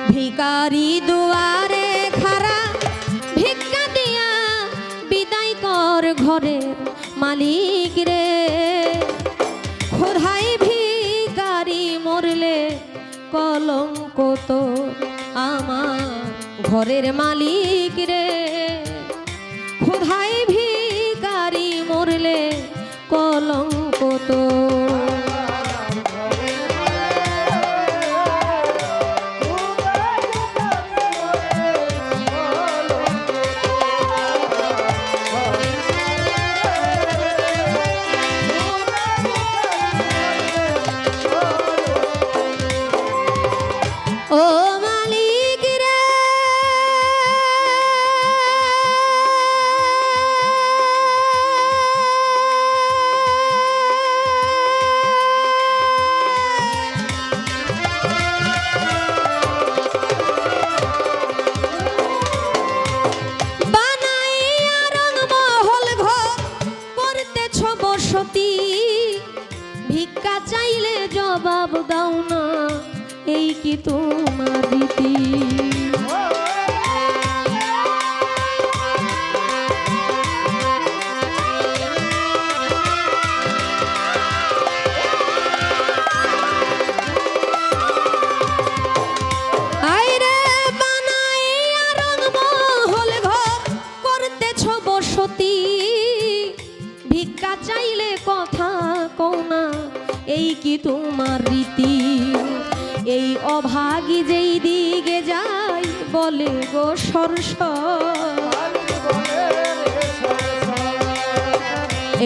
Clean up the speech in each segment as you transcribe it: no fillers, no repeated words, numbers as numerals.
ভিখারি দুয়ারে খারা ভিক্ষা দিয়া বিদায় কর ঘরের মালিক রে। খোদাই ভিখারি মরলে কলঙ্ক তো আমার ঘরের মালিক রে। খোদাই ভিখারি মরলে কলঙ্ক তো। ও মালিক রে বানাইয়া রংমহল ঘর করতেছ বসতি, ভিক্ষা চাইলে জবাব দাও না, এই কি তোমার রীতি? আইরে বানাইয়া রংমহল ঘর করতেছ বসতি, ভিক্ষা চাইলে কথা কও না, এই কি তোমার রীতি? এই অভাগী যেই দিকে যায় বলে গো সরসর,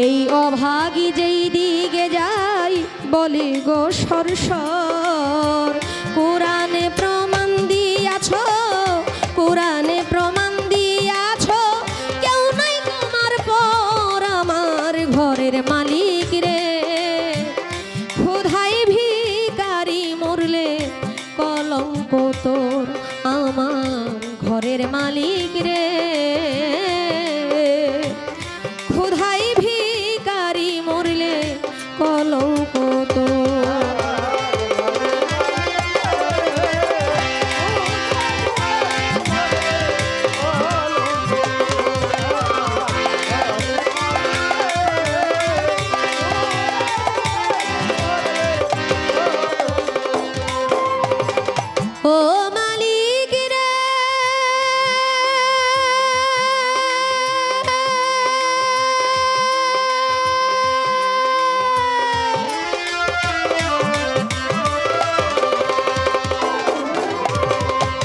এই অভাগী যেই দিকে যায় বলে গো সরসর। কোরআনে প্রমাণ দিয়াছ, কোরআনে প্রমাণ দিয়াছ, কেউ নাই তোমার পর আমার ঘরের মালিক রে। খোদাই ভিখারি মরলে কলঙ্ক তোর আমার ঘরের মালিক রে। খোদাই ভিখারি মরলে কলঙ্ক তোর। ও মালিক রে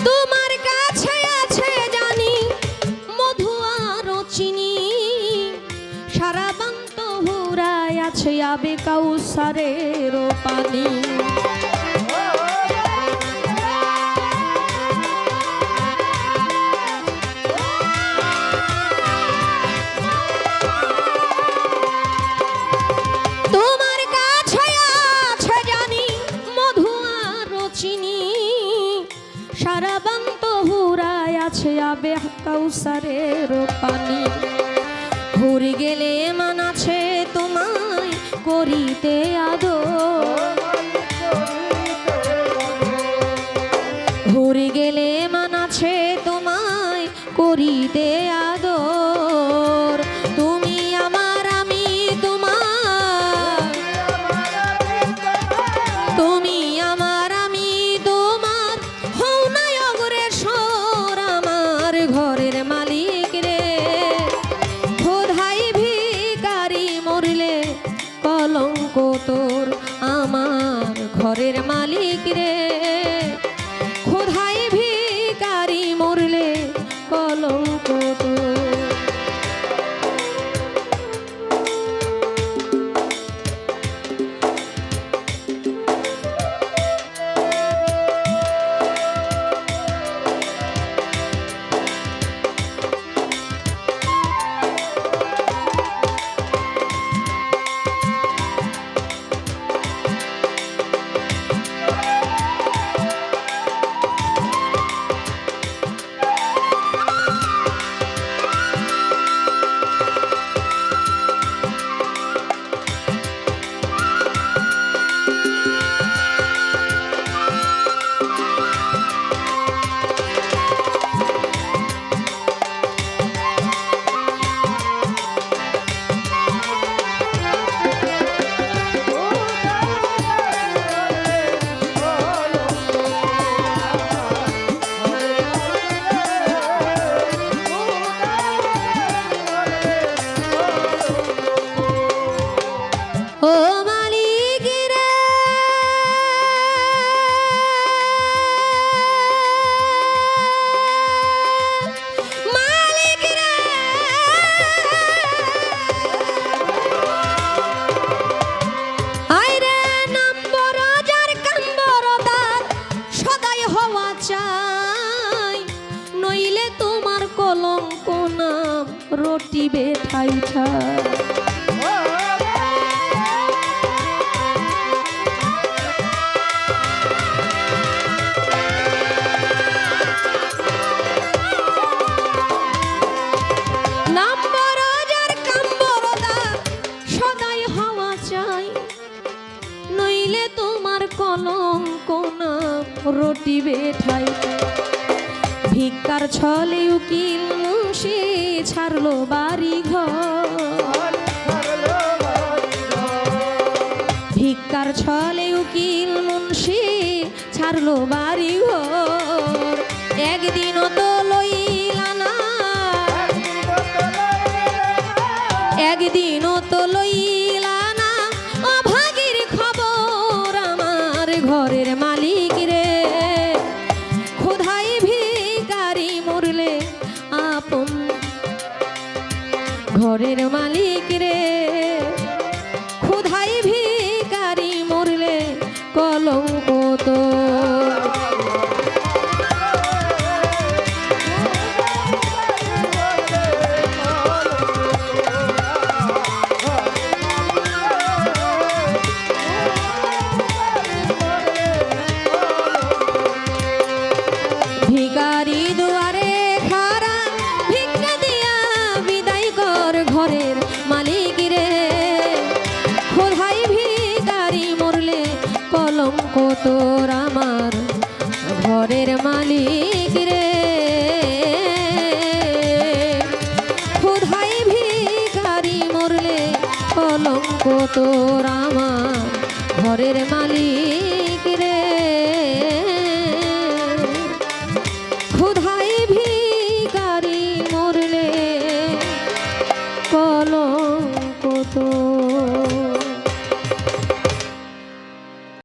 তোমার কাছে আছে জানি মধু আর চিনি, সারা বান্ত হুরায় আছে আবে কাউসারের পানি। তোমার কাছে আছে জানি মধু আর চিনি, সারা বান্ত হুরায় আছে আবে কাউসারের পানি। হুর গেলে মান আছে তোমায় করিতে আদর, হুর গেলে মান আছে তোমায় করিতে আদর। তুমি আমার আমি তোমার, তুমি আমার আমি তোমার, হও না অগ্রসর আমার ঘরের মালিক রে। খোদাই ভিখারি মরলে কলঙ্ক তোর আমার ঘরের মালিক রে। খোদাই ভিখারি মরলে কলঙ্ক তোর। হওয়া চাই, নইলে তোমার কলঙ্ক নাম রটিবে ঠাই ঠাই। কলঙ্ক নাম রটিবে ঠাই। ভিক্ষার ছলে উকিল মুন্সি ছাড়লো বাড়ি ঘর, ভিক্ষার ছলে উকিল মুন্সি ছাড়লো বাড়ি ঘর। একদিনও তো লইলা না, একদিনও তো লইলা না অভাগীর খবর আমার ঘরের মালিক রে। ক্ষুধায় ভিখারি মরলে আপন ঘরের মালিক রে, ক্ষুধায় ভিখারি মরলে কলঙ্ক তো। ভিখারি দুয়ারে খাড়া ভিক্ষা দিয়া বিদায় কর ঘরের মালিক রে। ক্ষুধায় ভিখারি মরলে কলঙ্ক তোর আমার ঘরের মালিক রে। ক্ষুধায় ভিখারি মরলে কলঙ্ক তোর